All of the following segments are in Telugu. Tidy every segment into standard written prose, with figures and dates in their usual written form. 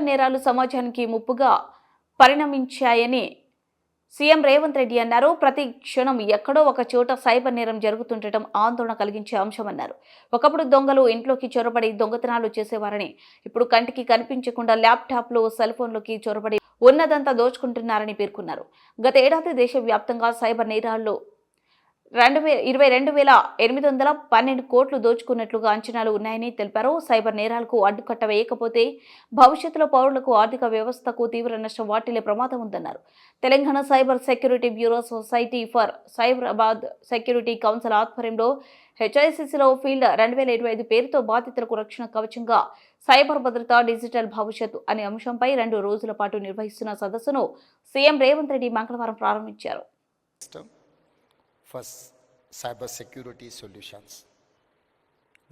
సైబర్ నేరాలు సమాజానికి ముప్పుగా పరిణమించాయని సీఎం రేవంత్ రెడ్డి అన్నారు. ప్రతి క్షణం ఎక్కడో ఒక చోట సైబర్ నేరం జరుగుతుండటం ఆందోళన కలిగించే అంశమన్నారు. ఒకప్పుడు దొంగలు ఇంట్లోకి చొరబడి దొంగతనాలు చేసేవారని, ఇప్పుడు కంటికి కనిపించకుండా ల్యాప్టాప్లు, సెల్ ఫోన్లోకి చొరబడి ఉన్నదంతా దోచుకుంటున్నారని పేర్కొన్నారు. గత ఏడాది దేశవ్యాప్తంగా సైబర్ నేరాల్లో 22,812 కోట్లు దోచుకున్నట్లుగా అంచనాలు ఉన్నాయని తెలిపారు. సైబర్ నేరాలకు అడ్డుకట్ట వేయకపోతే భవిష్యత్తులో పౌరులకు, ఆర్థిక వ్యవస్థకు తీవ్ర నష్టం వాటిల్లే ప్రమాదం ఉందన్నారు. Telangana cyber security bureau, society for Cyberabad security council ఆధ్వర్యంలో హెచ్ఐసిసిలో ఫీల్డ్ 2025 పేరుతో బాధితులకు రక్షణ కవచంగా సైబర్ భద్రత, డిజిటల్ భవిష్యత్తు అనే అంశంపై 2 రోజుల పాటు నిర్వహిస్తున్న సదస్సును సీఎం రేవంత్ రెడ్డి మంగళవారం ప్రారంభించారు. For cyber security solutions,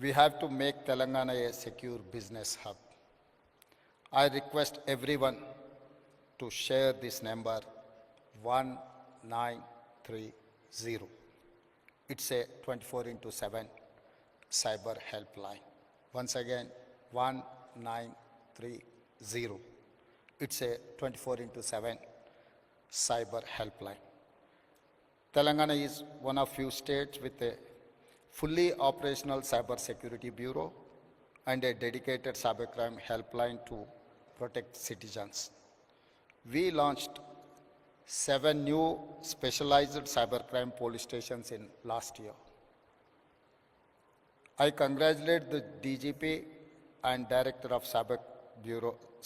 we have to make Telangana a secure business hub. I request everyone to share this number 1930. It's a 24/7 cyber helpline. Once again, 1930. It's a 24/7 cyber helpline. Telangana is one of few states with a fully operational cyber security bureau and a dedicated cybercrime helpline to protect citizens. We launched 7 new specialized cybercrime police stations in last year. I congratulate the DGP and Director of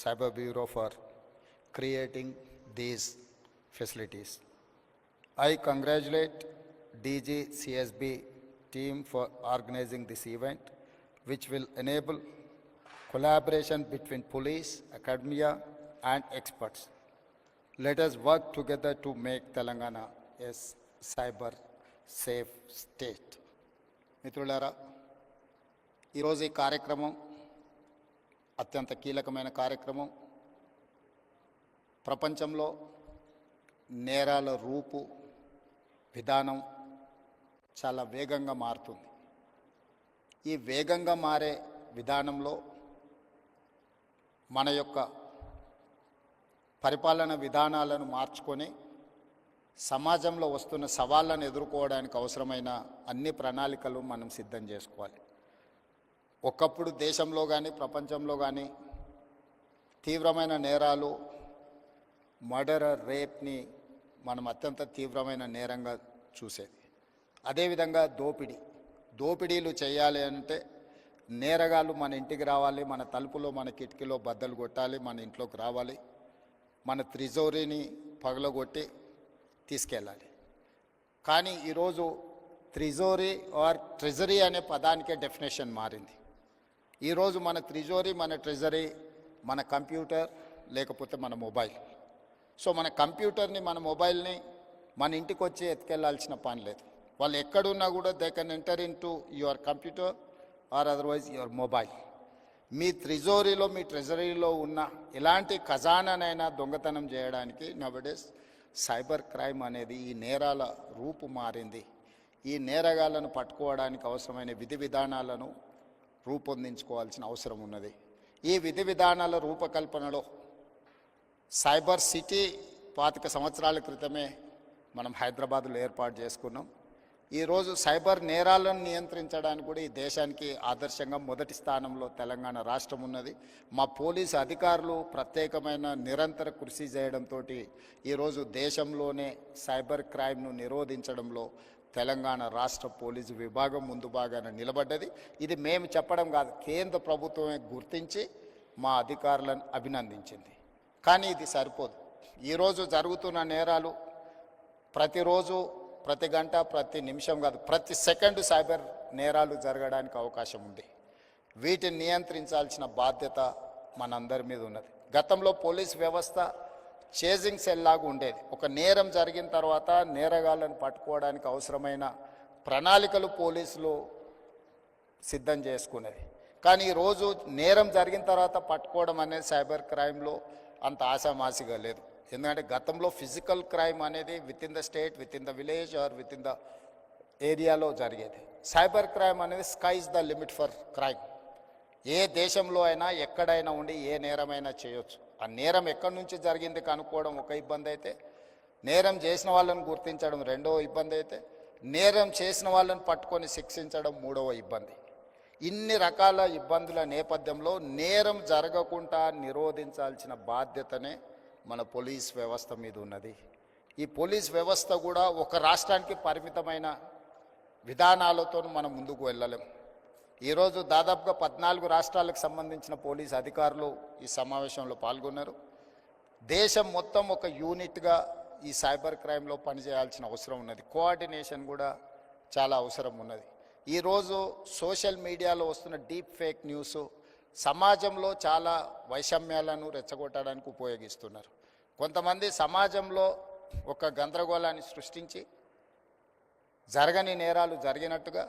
Cyber Bureau for creating these facilities. I congratulate DG CSB team for organizing this event, which will enable collaboration between police, academia, and experts. Let us work together to make Telangana a cyber safe state. మిత్రులారా, ఈరోజు ఈ కార్యక్రమం అత్యంత కీలకమైన కార్యక్రమం. ప్రపంచంలో నేరాల రూపు విధానం చాలా వేగంగా మారుతుంది. ఈ వేగంగా మారే విధానంలో మన యొక్క పరిపాలన విధానాలను మార్చుకొని సమాజంలో వస్తున్న సవాళ్ళను ఎదుర్కోవడానికి అవసరమైన అన్ని ప్రణాళికలు మనం సిద్ధం చేసుకోవాలి. ఒకప్పుడు దేశంలో కానీ ప్రపంచంలో కానీ తీవ్రమైన నేరాలు, మర్డర్, రేప్ని మనం అత్యంత తీవ్రమైన నేరంగా చూసేది. అదేవిధంగా దోపిడీలు చేయాలి అంటే నేరగాళ్ళు మన ఇంటికి రావాలి, మన తలుపులో, మన కిటికీలో బద్దలు కొట్టాలి, మన ఇంట్లోకి రావాలి, మన త్రిజోరీని పగలగొట్టి తీసుకెళ్ళాలి. కానీ ఈరోజు త్రిజోరీ ఆర్ ట్రెజరీ అనే పదానికే డెఫినేషన్ మారింది. ఈరోజు మన త్రిజోరీ, మన ట్రెజరీ మన కంప్యూటర్ లేకపోతే మన మొబైల్. సో మన కంప్యూటర్ని, మన మొబైల్ని మన ఇంటికి వచ్చి ఎత్తుకెళ్లాల్సిన పని లేదు. వాళ్ళు ఎక్కడున్నా కూడా they can enter in to your computer or otherwise your mobile. మీ త్రిజోరీలో, మీ ట్రెజరీలో ఉన్న ఎలాంటి ఖజానానైనా దొంగతనం చేయడానికి నవడేస్ సైబర్ క్రైమ్ అనేది ఈ నేరాల రూపు మారింది. ఈ నేరగాళ్లను పట్టుకోవడానికి అవసరమైన విధి విధానాలను రూపొందించుకోవాల్సిన అవసరం ఉన్నది. ఈ విధి విధానాల రూపకల్పనలో సైబర్ సిటీ 25 సంవత్సరాల క్రితమే మనం హైదరాబాద్లో ఏర్పాటు చేసుకున్నాం. ఈరోజు సైబర్ నేరాలను నియంత్రించడానికి కూడా ఈ దేశానికి ఆదర్శంగా మొదటి స్థానంలో తెలంగాణ రాష్ట్రం ఉన్నది. మా పోలీసు అధికారులు ప్రత్యేకమైన నిరంతర కృషి చేయడంతో ఈరోజు దేశంలోనే సైబర్ క్రైమ్ను నిరోధించడంలో తెలంగాణ రాష్ట్ర పోలీసు విభాగం ముందు భాగాన నిలబడ్డది. ఇది మేము చెప్పడం కాదు, కేంద్ర ప్రభుత్వమే గుర్తించి మా అధికారులను అభినందించింది. కానీ ఇది సరిపోదు. ఈరోజు జరుగుతున్న నేరాలు ప్రతిరోజు, ప్రతి గంట, ప్రతి నిమిషం కాదు, ప్రతి సెకండ్ సైబర్ నేరాలు జరగడానికి అవకాశం ఉంది. వీటిని నియంత్రించాల్సిన బాధ్యత మనందరి మీద ఉన్నది. గతంలో పోలీస్ వ్యవస్థ చేజింగ్ సెల్ లాగా ఉండేది. ఒక నేరం జరిగిన తర్వాత నేరగాళ్లను పట్టుకోవడానికి అవసరమైన ప్రణాళికలు పోలీసులు సిద్ధం చేసుకునేది. కానీ ఈరోజు నేరం జరిగిన తర్వాత పట్టుకోవడం అనేది సైబర్ క్రైమ్లో అంత ఆశామాసిగా లేదు. ఎందుకంటే గతంలో ఫిజికల్ క్రైమ్ అనేది with in the state, with in the village or with in the ఏరియాలో జరిగేది. సైబర్ క్రైమ్ అనేది sky is the limit for crime. ఏ దేశంలో అయినా ఎక్కడైనా ఉండి ఏ నేరమైనా చేయొచ్చు. ఆ నేరం ఎక్కడి నుంచి జరిగింది కనుక్కోవడం ఒక ఇబ్బంది అయితే, నేరం చేసిన వాళ్ళని గుర్తించడం రెండవ ఇబ్బంది అయితే, నేరం చేసిన వాళ్ళని పట్టుకొని శిక్షించడం మూడవ ఇబ్బంది. ఇన్ని రకాల ఇబ్బందుల నేపథ్యంలో నేరం జరగకుండా నిరోధించాల్సిన బాధ్యతనే మన పోలీస్ వ్యవస్థ మీద ఉన్నది. ఈ పోలీస్ వ్యవస్థ కూడా ఒక రాష్ట్రానికి పరిమితమైన విధానాలతో మనం ముందుకు వెళ్ళలేం. ఈరోజు దాదాపుగా 14 రాష్ట్రాలకు సంబంధించిన పోలీస్ అధికారులు ఈ సమావేశంలో పాల్గొన్నారు. దేశం మొత్తం ఒక యూనిట్గా ఈ సైబర్ క్రైమ్లో పనిచేయాల్సిన అవసరం ఉన్నది. కోఆర్డినేషన్ కూడా చాలా అవసరం ఉన్నది. ఈరోజు సోషల్ మీడియాలో వస్తున్న డీప్ ఫేక్ న్యూస్ సమాజంలో చాలా వైషమ్యాలను రెచ్చగొట్టడానికి ఉపయోగిస్తున్నారు. కొంతమంది సమాజంలో ఒక గందరగోళాన్ని సృష్టించి జరగని నేరాలు జరిగినట్టుగా